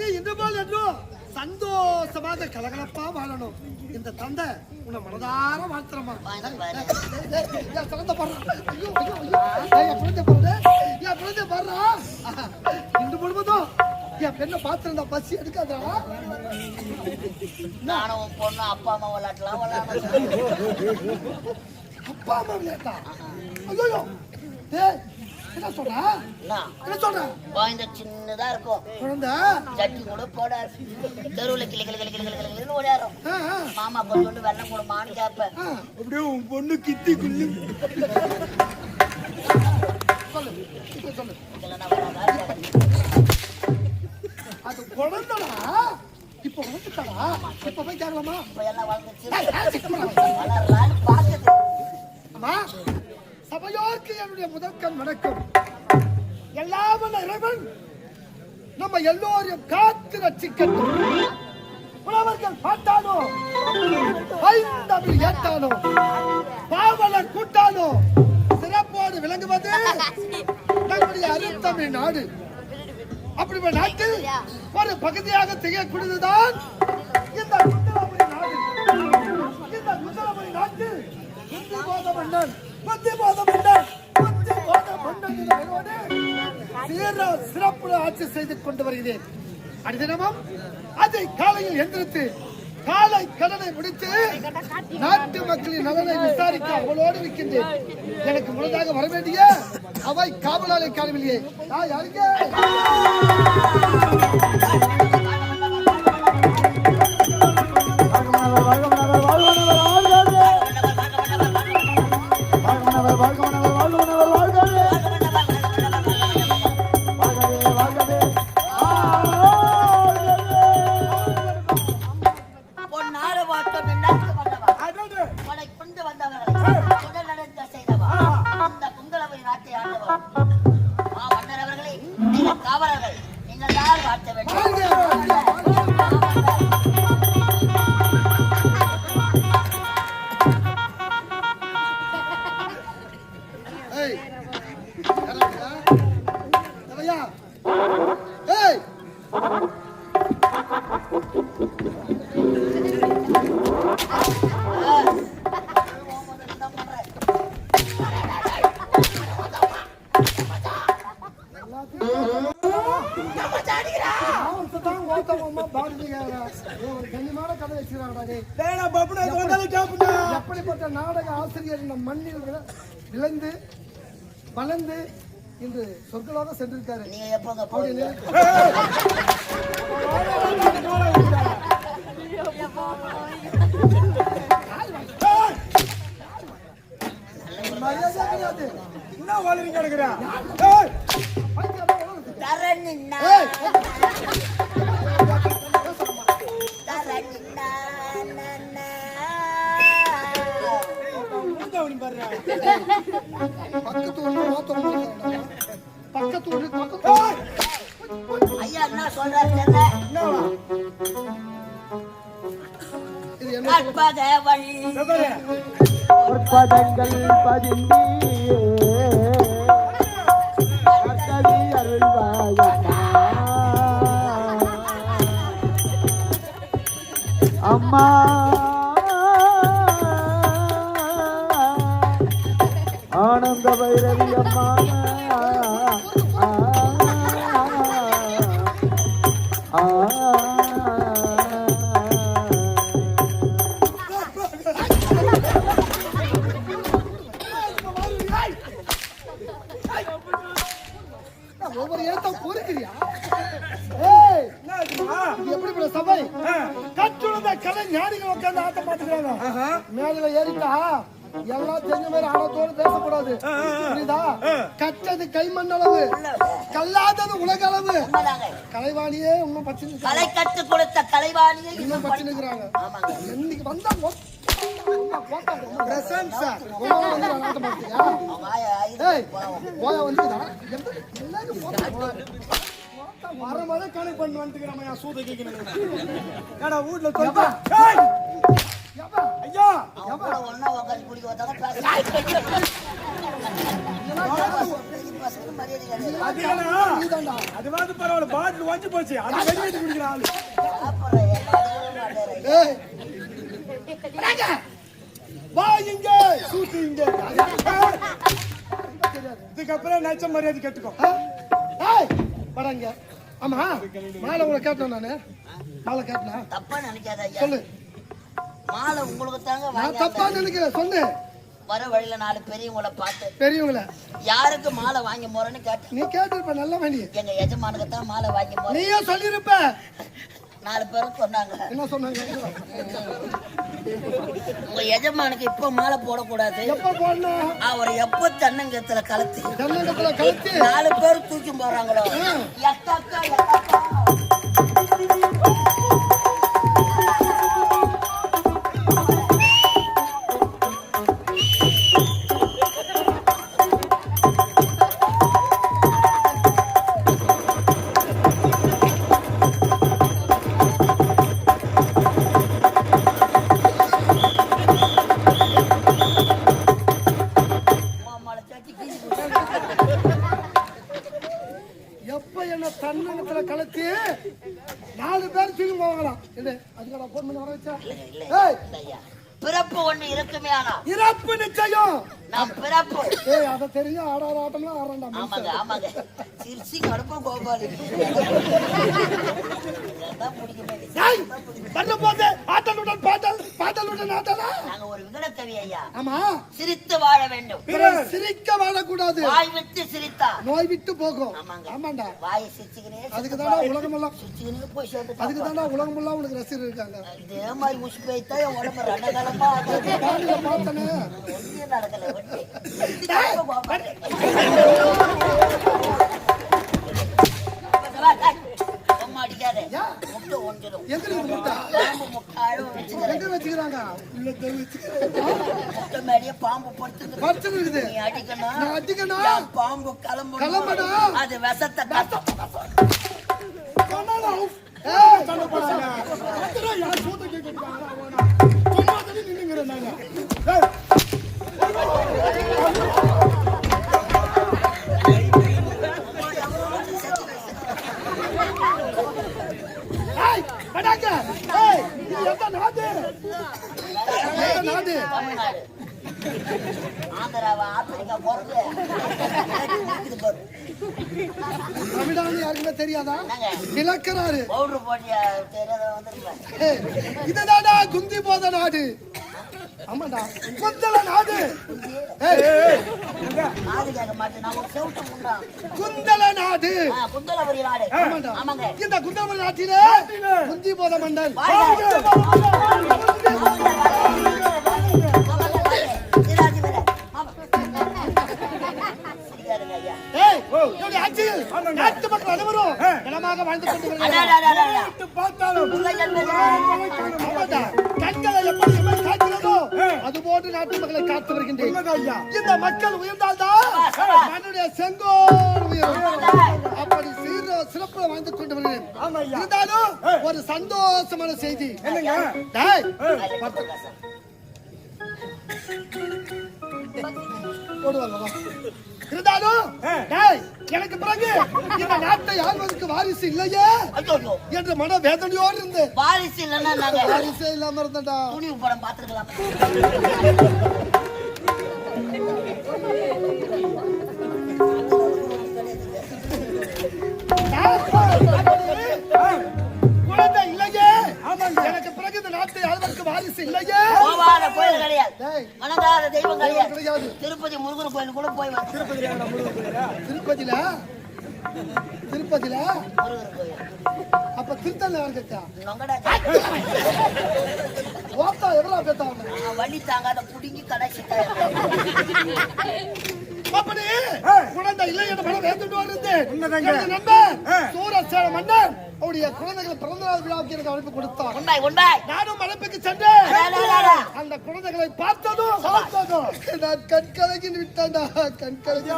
நீ இன்று போல் என்றும் சந்தோஷமாக கலகலப்பா வாழணும். இந்த தந்தை உன்னை மனதார வாழ்த்துறமா. இன்று முழுவதும் என் பெண்ணை பார்த்திருந்தா பசி எடுக்காதா? நானும் பொண்ணு அப்பா அம்மா விளையாட்டலாம் அப்பா அம்மா விளையாட்டா? ஐயோ என்ன சொல்ற? என்ன சொல்ற? குழந்தை சின்னதா இருக்கும், குழந்தை சட்டி கூட போடாது, தெருவுல கிளி கிளி கிளி கிளி கிளி ஓடியாரும். மாமா கொஞ்சோண்டு வெள்ளம் கொடுமான்னு கேட்பேன். அப்படியே உன் பொண்ணு கித்தி குள்ளி சொல்லு சொல்லு. அது குழந்தைடா, இப்ப வந்துட்டாடா. இப்ப போய் கேட்கலாமா? இப்ப எல்லாம் வளர்ந்துச்சு பாக்குது. அம்மா, சபையோருக்கு என்னுடைய முதற்கண் வணக்கம். எல்லாம் இறைவன் நம்ம எல்லோரையும் காத்து ரட்சிக்கட்டும். புலவர்கள் பாட்டானோ, ஐந்தமிழ் ஏட்டானோ, பாவலர் கூட்டானோ சிறப்போடு விளங்குவது நம்முடைய அருந்தமிழ் நாடு. அப்படி நாட்டில் ஒரு பகுதியாக திகழக்கூடியதுதான் இந்த குந்தலாபுரி நாடு. இந்த குந்தலாபுரி நாட்டில் சிறப்பு ஆட்சி செய்து கொண்டு வருகிறேன். அடிதினமும் அதை காலையில் எந்திரித்து காலை கடனை முடித்து நாட்டு மக்களின் நலனை விசாரிக்க அவளோடு இருக்கின்றேன். எனக்கு முன்னதாக வர வேண்டிய அவை காவலாளை காணவில்லையே. யாருங்க எப்படிப்பட்ட நாடக ஆசிரியர் இந்த மண்ணில் விளைந்து வளர்ந்து இன்று சொற்களாக சென்றிருக்காரு. நீங்க எப்போங்க என்ன வாழ்றீங்க எடுக்கிறேன் ஐயா என்ன சொல்றாரு? பதங்கள் பதிந்து அம்மா ஆனந்த பைரவி அம்மா ஒவ்வொரு ஏத்தம் பொறுக்கிறியா? எப்படி சபை கற்றுள்ள கலை ஞானிகள் உட்கார்ந்து ஆட்டம் பார்த்துக்கிறாங்க. மேல ஏறிட்டா எல்லாம் தெரிஞ்ச மாதிரி ஆணத்தோடு பேசக்கூடாது. புரியுதா? கற்றது கைமண் அளவு, கல்லாதது உலக அளவு. கலைவாணியே இன்னும் பச்சு கலை கட்டு கொடுத்த கலைவாணியே இன்னும் பச்சுக்கிறாங்க. இன்னைக்கு வந்தா மரமதை கணக்கு பண்ணி வந்துக்கிறோம். சூத கேட்கணும் வீட்டுல ஐயா ஒன்னா உட்காந்து குடிக்க பசங்க மரியாதை கிடையாது. அது ஏன்னா அது வந்து பரவாயில்ல பாட்டில் வாங்கி போச்சு அது வெளியே குடிக்கிற ஆளு அப்புறம் என்ன அடிக்கவே மாட்டாரு. ஏய் வாங்க. வா இங்க. சூட்டு இங்க இதுக்கப்புறம் நச்ச மரியாதை கேட்டுக்கோ. ஏய் படங்க. ஆமா மாலை உங்களை கேட்டேன் நானு. மாலை கேட்டனா? தப்பா நினைக்காத ஐயா. சொல்லு. மாலை உங்களுக்கு தாங்க நான் தப்பா நினைக்கிறேன் சொல்லு. வர வழியில 4 பெரியவங்களை பார்த்து பெரியவங்கள யாருக்கு மாலை வாங்கி போறேன்னு கேட்டேன். நீ கேட்டிருப்ப நல்ல வேண்டி. எங்க எஜமானுக்கு தான் மாலை வாங்கி போறேன். நீயே சொல்லிருப்ப. 4 பேரும் சொன்னாங்க. என்ன சொன்னாங்க? உங்க எஜமானுக்கு இப்ப மாலை போடக்கூடாது. எப்ப போடணும்? அவர் எப்ப தென்னங்கத்துல கலத்தி தென்னங்கத்துல கலத்தி 4 பேர் தூக்கி போறாங்களோ எத்தாக்கா எத்தாக்கா. எப்ப என்ன தென்னங்கத்துல கலத்தி 4 பேர் தூக்கி போகலாம். அதுக்கு நான் போன் பண்ணி வர வச்சா? ஏய் பிறப்பு ஒண்ணு இருக்குமே. ஆனா இறப்பு நிச்சயம். நான் பிறப்பு. ஏய் அத தெரியும். ஆடாத ஆட்டம்லாம் ஆடுறா. ஆமாங்க ஆமாங்க. சிரிச்சி கடுப்பா கோபாலி ஏய் பண்ண போதே ஆட்டலுடன் பாட்டலுடன் ஆட்டலா. நாங்க ஒரு விகடக்கவி ஐயா. ஆமா. சிரித்து வாழ வேண்டும். சிரிக்க வாழக்கூடாது. வாய் விட்டு சிரித்தா நோய் விட்டு போகும். ஆமாங்க. ஆமாண்டா. வாய் சிரிச்சுக்கினே அதுக்கு தானா உலகமெல்லாம் சிரிச்சுக்கினே போய் சேர்ந்து. அதுக்கு தானா உலகமெல்லாம் உனக்கு ரசிகர் இருக்காங்க. இதே மாதிரி உஷ் போய்த்தா என் உடம்பு ரணகலமா பாடில பார்த்தனே ஒண்ணே நடக்கல. ஒண்ணே அம்மா அடிக்காதே. முட்டை ஒன்றிடும். எங்க முட்டை? பாம்பு முட்டை அழுவ வச்சுக்கிறேன். எங்க வச்சுக்கிறாங்க? உள்ள தெரு வச்சுக்கிறாங்க. முட்டை மேலேயே பாம்பு படுத்துது. படுத்து இருக்குது. நீ அடிக்கணும். நான் அடிக்கணும். என் பாம்பு கிளம்பணும். அது விஷத்தை கண்ணால ஏய் கண்ணு போறாங்க. அத்தனை யார் சூத்த கேக்குறாங்க. சொன்னாதே நின்னுங்கறாங்க. ஏய் ஏய் படாங்க. ஏய் நீ எந்த நாடு? எந்த நாடு? தமிழ்நாடு. ஆந்திராவா ஆப்பிரிக்கா போறது. தமிழ்நாடு யாருக்குமே தெரியாதா? இலக்கறாரு. பவுடர் போட்டியா தெரியாத வந்துருக்கேன். இதுதாடா குந்தி போத நாடு. ஆமாடா குந்தல நாடு. ஏய் நாடு கேட்க மாட்டேன். நான் ஒரு செவுட்டு முண்டா. குந்தல நாடு. குந்தலபுரி நாடு. ஆமாடா. ஆமாங்க. இந்த குந்தலபுரி நாட்டிலே குந்தி போத மன்னன். ஏய் என்னுடைய ஆட்சியில் நாட்டு மக்கள் அனைவரும் நலமாக வாழ்ந்து கொண்டிருக்கிறார்கள். பார்த்தாலும் ஆமாடா. கண்களை எப்படி எம்மை காக்கிறதோ அதுபோன்று நாட்டு மக்களை காத்து வருகின்றேன். இந்த மக்கள் உயர்ந்தால்தான் மண்ணுடைய செங்கோல் உயரும். அப்படி சிறப்பு வாழ்ந்து கொண்டு வருகிறேன். இருந்தாலும் ஒரு சந்தோஷமான செய்தி. டேய் இருந்தாலும் எனக்கு பிறகு இந்த நாட்டை ஆள்வதற்கு வாரிசு இல்லையே என்ற மன வேதனையோடு இருந்து வாரிசு இல்லைன்னா நாங்க வாரிசே இல்லாம இருந்தடா. துணிவு படம் பார்த்துருக்கலாம். குழந்தை இல்லையே. எனக்கு பிறகு இந்த நாட்டை ஆள்வதற்கு வாரிசு இல்லையே. கோவால கோயில் கிடையாது. மனதார தெய்வம் கிடையாது. திருப்பதி முருகன் கோயில் கூட போய் வந்து திருப்பதியில முருகன் கோயில். அப்ப திருத்தல இருக்கா நொங்கடா ஓத்தா எவ்வளவு பேத்தாங்க. வழி தாங்காத புடுங்கி கடைசி அப்படி குழந்தை இல்லை என்ற மனம் வேந்துட்டு வருது. நண்பன் சூரசேன மன்னன் அவருடைய குழந்தைகள் பிறந்த நாள் விழாவுக்கு எனக்கு அழைப்பு கொடுத்தார். உண்மை உண்மை. நானும் அழைப்புக்கு சென்றேன். அந்த குழந்தைகளை பார்த்ததும் நான் கண்கலகி விட்டாண்டா. கண்கலகி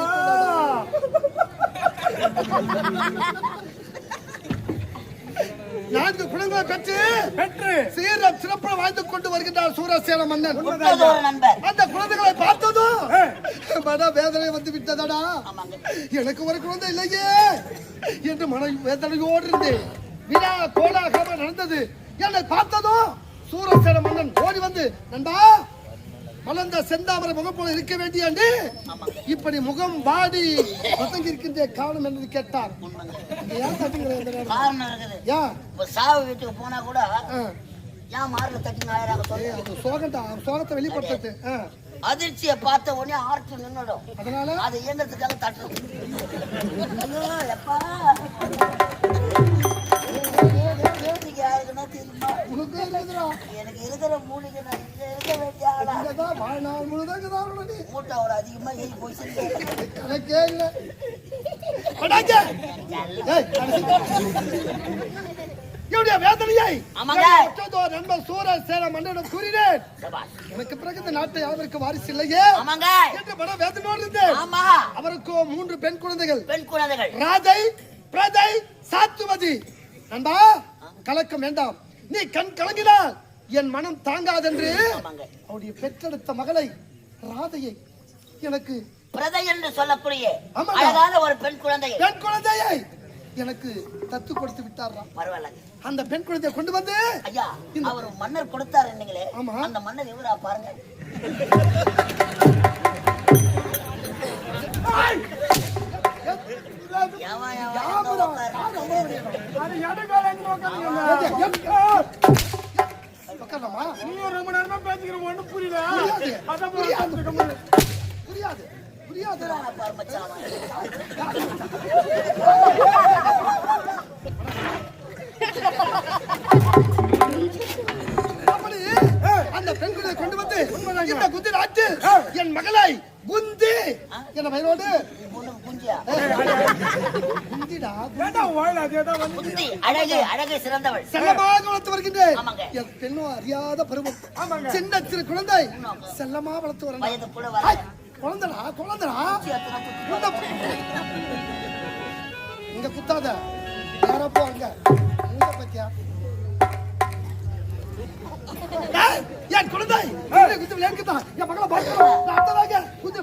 4 குணங்களை பெற்று பெற்று சீரம் சிறப்புற வாழ்ந்து கொண்டு வருகின்றார் சூரசேன மன்னன். உற்றது ஒரு நண்பர். அந்த குழந்தைகளை பார்த்ததும் மன வேதனை வந்து விட்டதடா. எனக்கு ஒரு குழந்தை இல்லையே என்று மன வேதனையோடு இருந்து விழா கோலாகலமாக நடந்தது. என்னை பார்த்ததும் சூரசேன மன்னன் ஓடி வந்து, நண்பா, மலர்ந்த செந்தாமரை முகம் போல இருக்க வேண்டிய இப்படி முகம் வாடி பதங்கி இருக்கின்ற காரணம் என்று கேட்டார். ஏன் தட்டுங்கிற காரணம் இருக்குது. ஏன் இப்ப சாவு வீட்டுக்கு போனா கூட ஏன் மார்ல தட்டிங்க ஆயிரம் சோகத்தை வெளிப்படுத்துறது. அதிர்ச்சியை பார்த்த உடனே ஆர்த்து நின்னுடும். அதனால அது இயந்திரத்துக்காக தட்டணும். எப்பா யாருக்குன்னா தெரியுமா? எனக்கு இருக்கிற மூலிகை நான் இங்க இருக்க வேண்டிய ஆளா? வாழ்நாள் முழுதான் மூட்டை அவ்வளோ அதிகமா ஏறி போயிடுச்சு. எனக்கே இல்லை. என்னுடைய வேதனையை நண்பர் சூரசேன மன்னனிடம் கூறினேன். எனக்கு பிறகு இந்த நாட்டை யாருக்கு வாரிசு இல்லையே என்று மன வேதனையோடு இருந்தேன். அவருக்கு 3 பெண் குழந்தைகள். ராதை, பிரதை, சாத்துமதி. நண்பா, கலக்கம் வேண்டாம். நீ கண் கலங்கினால் என் மனம் தாங்காதென்று அவருடைய பெற்றெடுத்த மகளை ராதையை எனக்கு பிரதை என்று சொல்லக்கூடிய அழகான ஒரு பெண் குழந்தையை எனக்கு தத்து கொடுத்து விட்டாரா. பரவாயில்ல. அந்த பெண் குழந்தையை கொண்டு வந்து ஐயா அவர் மன்னர் கொடுத்தாரு என்னங்களே. அந்த மன்னர் இவரா பாருங்க. ரொம்ப நேரமா பேசிக்கிற ஒண்ணும் புரியல. புரியாது புரியாது. அந்த பெண்களை கொண்டு வந்து இந்த குந்தி நாட்டு என் மகளை குந்தி என் மகளோடு செல்லமாக வளர்த்து வருகின்றேன். என் பெண்ணும் அறியாத பருவம். சின்ன சிறு குழந்தை செல்லமா வளர்த்து வர குழந்தடா குழந்தடா. இங்க குத்தாத யாரோ போங்க. பத்தியா என் குழந்தை குத்து விளையாடுதான் என் மக்களை பார்க்கலாம். குந்தி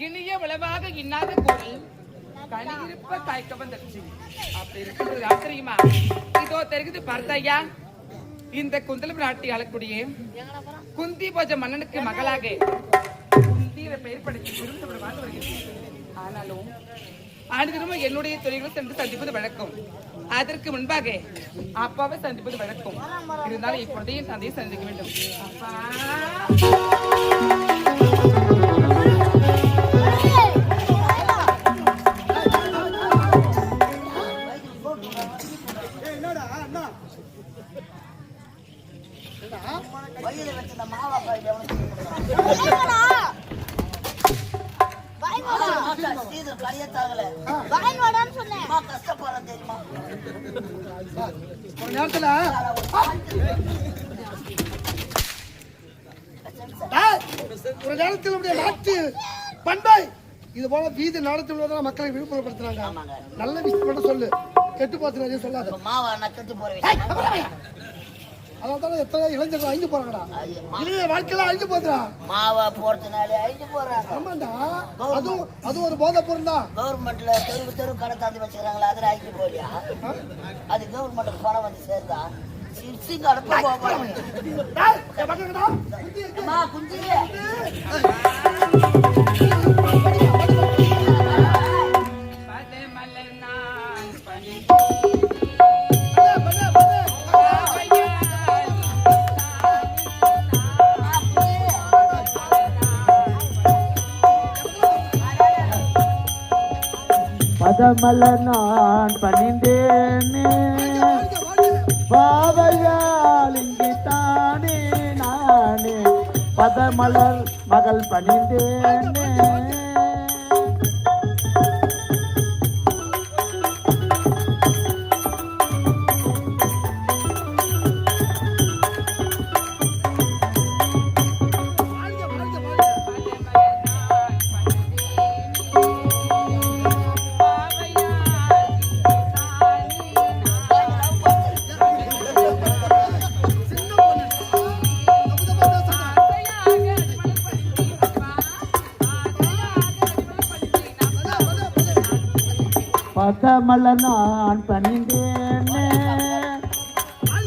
இனிய உளவாக இன்னாத கூறி கனியிருப்ப காய்க்க வந்துருச்சு. அப்படி இருக்கிறது யார் தெரியுமா? இதோ தெரியுது பார்த்தையா, இந்த குந்தலம் நாட்டி ஆளக்கூடிய குந்தி போஜ மன்னனுக்கு மகளாக குந்தியில பெயர் படித்து விரும்பி வாழ்ந்து வருகிறது. ஆனாலும் அனைவரும் என்னுடைய தொழில்கள் சென்று சந்திப்பது வழக்கம். அதற்கு முன்பாக அப்பாவை சந்திப்பது வழக்கம். இருந்தாலும் இப்பொழுதே என் தந்தையை சந்திக்க வேண்டும். வழியில வச்சிருந்த மாவா கஷ்டப்படுறேன் தெரியுமா? ஒரு நேரத்துல ஒரு நேரத்தில் நம்முடைய நாட்டு பண்பை இது போல வீதி நாடத்தில் மக்களை விழிப்புணர்வுப்படுத்துறாங்க. நல்ல விஷயம் மட்டும் சொல்லு, கெட்டு போச்சு நிறைய சொல்லாத. மாவா நான் கெட்டு போறேன். அதான் எத்தனை இளைஞர்கள் அழிஞ்சு போறாங்கடா. இளைய வாழ்க்கையில அழிஞ்சு போதுடா. மாவா போறதுனாலே அழிஞ்சு போறாங்க. ஆமாண்டா, அது ஒரு போதை பொருள் தான். கவர்மெண்ட்ல தெரு கடை தாண்டி வச்சுக்கிறாங்களா, அதுல அழிஞ்சு போலியா? அது கவர்மெண்ட்டுக்கு பணம் வந்து சேர்ந்தா சிப்ஸிங்க அடுப்பு போறாங்க. குஞ்சிலே பதமல நான் பணிந்தேனே பாவையால் இங்கித்தானே நானே பதமலர் மகள் பணிந்தேனே. பதமல நான் பணிந்தேனே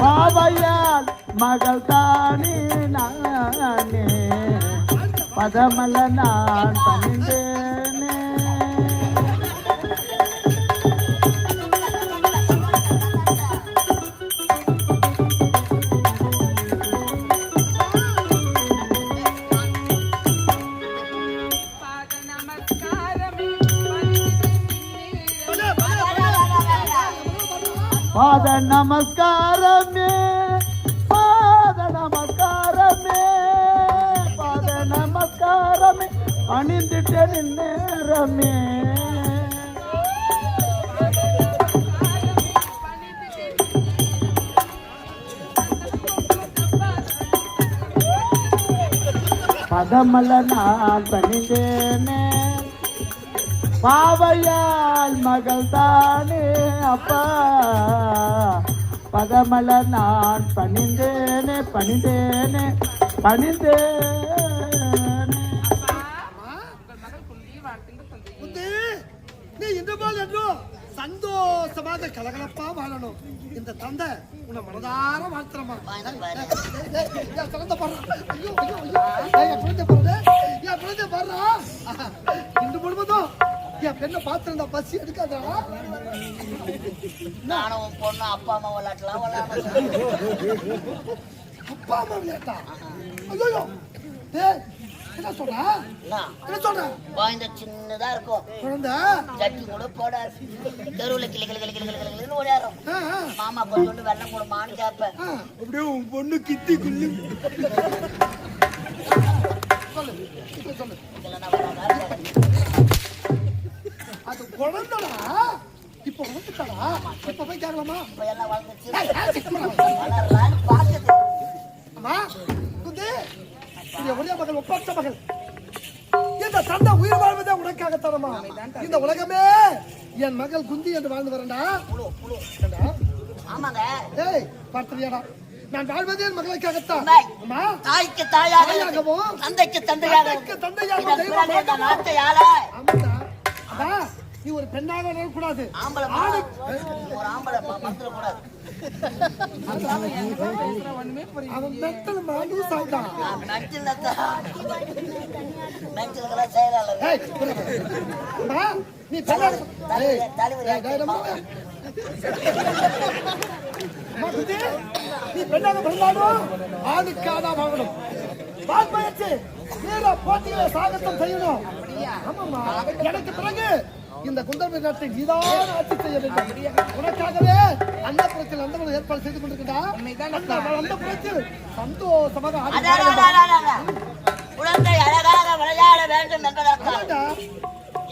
பாவையால் மகள் தானே நானே பதமல நான் பணிந்தேனே. பாத நமஸ்காரமே பாத நமஸ்காரமே பாத நமஸ்காரமே அணிந்துட்டேன் நேரமே. பதமல நான் பணிந்தேனே பாவையால் மகள் தானே அப்பா பதமல நான் பணிந்தேனே பணிந்தேனே பணிந்தேனே. நீ இந்த போல் என்றும் சந்தோஷமாக கலகலப்பா வாழணும். இந்த தந்தை உன்னை மனதார வாழ்த்துறமா. இன்று முழுவதும் என் பெண்ணை பார்த்திருந்தா பசி எடுக்காதா? நானும் பொண்ணு அப்பா அம்மா விளையாட்டலாம் அப்பா அம்மா விளையாட்டா? ஐயோ என்ன சொல்ற? என்ன சொல்ற? குழந்தை சின்னதா இருக்கும், குழந்தை ஜட்டி கூட போடாது, தெருவுல கிளி கிளி கிளி கிளி கிளி ஓடியாரும். மாமா கொஞ்சோண்டு வெள்ளம் கொடுமான்னு கேட்பேன். அப்படியே உன் பொண்ணு கித்தி குள்ளி சொல்லு சொல்லு. அது குழந்தைடா, இப்ப வந்துட்டாடா. இப்ப போய் கேட்கலாமா? இப்ப எல்லாம் வளர்ந்துச்சு வளரலான்னு பாக்குது. அம்மா குந்தி, ஒரே மகள் ஒப்பற்ற மகள். இந்த தந்தை உயிர் வாழ்வதே உனக்காக தரமா? இந்த உலகமே என் மகள் குந்தி என்று வாழ்ந்து வரண்டா. ஆமாங்க. ஏய் பார்த்தியாடா, நான் வாழ்வதே என் மகளுக்காகத்தான். உண்மை. அம்மா, தாய்க்கு தாயாக தாயாகவும், தந்தைக்கு தந்தையாக தந்தைக்கு தந்தையாக இந்த தெய்வம் பிறந்த பார்க்கணும். நாட்டை ஆள ஆமாடா. அதான், நீ ஒரு பெண்ணாக வரக்கூடாது. ஆம்பளை ஒரு ஆம்பளை மந்திர கூடாது. ஒண்ணுமே புரியல. அவன் மெத்தல் மாண்டு சாப்பிட்டான். மென்டலுக்கெல்லாம் செயலாளர் ஏய், அம்மா, நீ பெண்ணாக ஏய், தலைவர் ஏய், டேய், நம்ம அம்மா, குட்டி, நீ பெண்ணாக பிறந்தாலும் ஆணுக்காக வாங்கணும். பால் பயிற்சி வீர போட்டிகளை சாகத்தம் செய்யணும். ஆமாம்மா, எனக்கு பிறகு இந்த குந்தர்மை நாட்டை நீதான் ஆட்சி செய்ய வேண்டும். உனக்காகவே அந்த புறத்தில் அந்த ஏற்பாடு செய்து கொண்டிருக்கிறா. அந்த புறத்தில் சந்தோஷமாக ஆடி குழந்தை அழகாக விளையாட வேண்டும் என்பதற்காக ஆமாடா.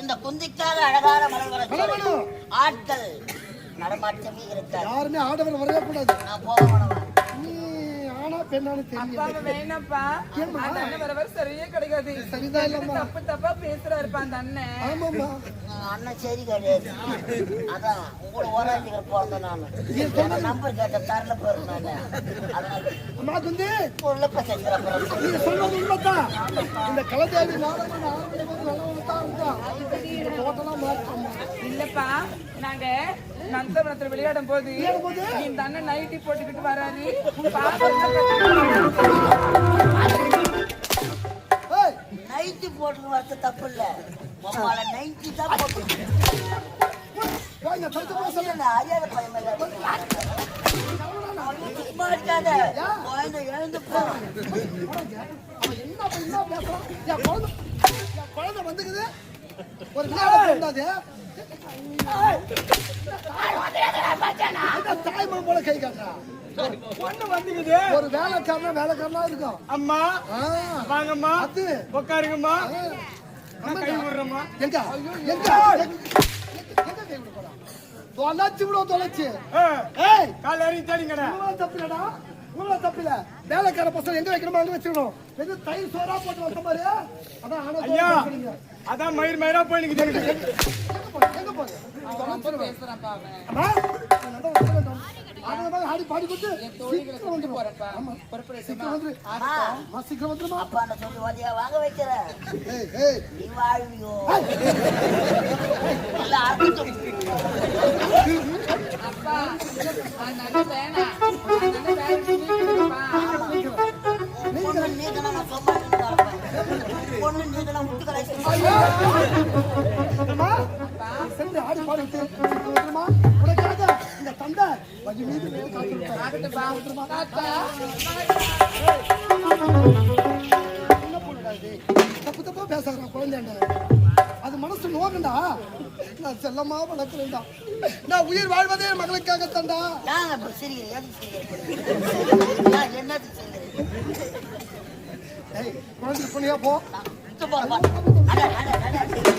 இந்த குந்திக்காக அழகான மலர் வளர்ச்சி வளரணும். ஆட்கள் நடமாட்டமே இருக்காது. யாருமே ஆடவர் வரவே கூடாது. நான் போக மாட்டேன். நீ ஆனா பெண்ணானு அப்பா, தெரியும். வேணாம்ப்பா. ஏம்மா? அந்த அண்ணன் வர வர சரியே கிடைக்காது. சரிதான் இல்லம்மா. தப்பு தப்பா பேசுறாருப்பா அந்த அண்ணன். ஆமாம்மா, அண்ணன் சரி கிடையாது. அதான் உங்களை ஓராண்டிகள் பிறந்த நான் நம்பர் கேட்ட தரல போறேன் நான். அதனால அம்மா குந்தி, உள்ள செஞ்சுறேன். நீ சொல்றது உண்மைதான். இந்த கலதேவி நாடகம் ஆரம்பிக்கும் நல்லவங்கதான் இருந்தா. இந்த தோட்டம்லாம் மாற்றம்மா. இல்லப்பா, நாங்க நந்தவனத்துல விளையாடும் போது விளையாடும்போது? இந்த அண்ணன் நைட்டி போட்டுக்கிட்டு வராரு. ஏய், நைட்டி போட்டு வரது தப்பு இல்ல. மம்மால நைட்டி தான் போட்டு வாங்க, தடுத்து போக சொல்லு. அறியாத பையன் மேல சும்மா இருக்காத. குழந்தை எழுந்து போ. அவன் என்ன பேசுறான்? என் குழந்தை வந்துக்குது. ஒரு விளையாட இருந்தாது. தாய்மான் போல கை காட்டுறா. பொண்ணு வந்துக்குது. ஒரு வேலைக்காரனா இருக்கும். அம்மா ஆ, வாங்கம்மா அது உட்காருங்கம்மா. ஆ. கை விடுறம்மா. எங்க எங்க கை விட போறா? தொலைச்சு விடுவோம், தொலைச்சு. ஏய், கால் இறங்கி தேடிங்கடா. உங்கள தப்பிலடா, உங்கள தப்பில. வேலைக்கார பசங்க எங்க வைக்கணுமோ அங்க வச்சிடணும். எது தயிர் சோறா போட்டு வந்த மாதிரி. அதான் ஆனா ஐயா சொல்றீங்க. அதான் மயிரா போய் நிக்குது. எங்க போகுது? பேசுறப்பா அவன். அம்மா, அதான் வர வேண்டும். ஆனந்தமாக ஆடி பாடி கொடுத்து சீக்கிரம் வந்துடும். போறப்பா. ஆமா, சீக்கிரம் வந்துரு. அம்மா அம்மா, சீக்கிரம் வந்துருமா. அப்பாண்ட சொல்லி ஓதியா வாங்க வைக்கிறேன். ஏய், ஏய், நீ வாழ்வியோ இல்ல அறுத்து அப்பா, அந்த அண்ணன் வேணாம். அந்த அண்ணன் வேலைக்கு நிக்கணும்ப்பா. பொண்ணு நீக்கனா நான் சொம்மா பொண்ணு நீக்கனா முட்டு கலாய்ச்சி அம்மா, சென்று ஆடி பாடி விட்டு சீக்கிரம் வந்துருமா. உனக்காக இந்த தந்தை வழி மீது மேல் காத்திருப்பார். ஆகட்டும்பா. தாத்தா, என்ன பொண்ணுடா இது? தப்பு தப்பா பேசாத குழந்தைண்ட. அது மனசு நோக்கண்டா. நான் செல்லமா வளர்க்கிறேன்டா. நான் உயிர் வாழ்வதே என் மகளுக்காகத்தான்டா. நாங்க இப்ப சிரிக்கிறேன் நான் என்னது செய்கிறேன் ஏய், குழந்தைக்கு பொண்ணியா போ. போறேன்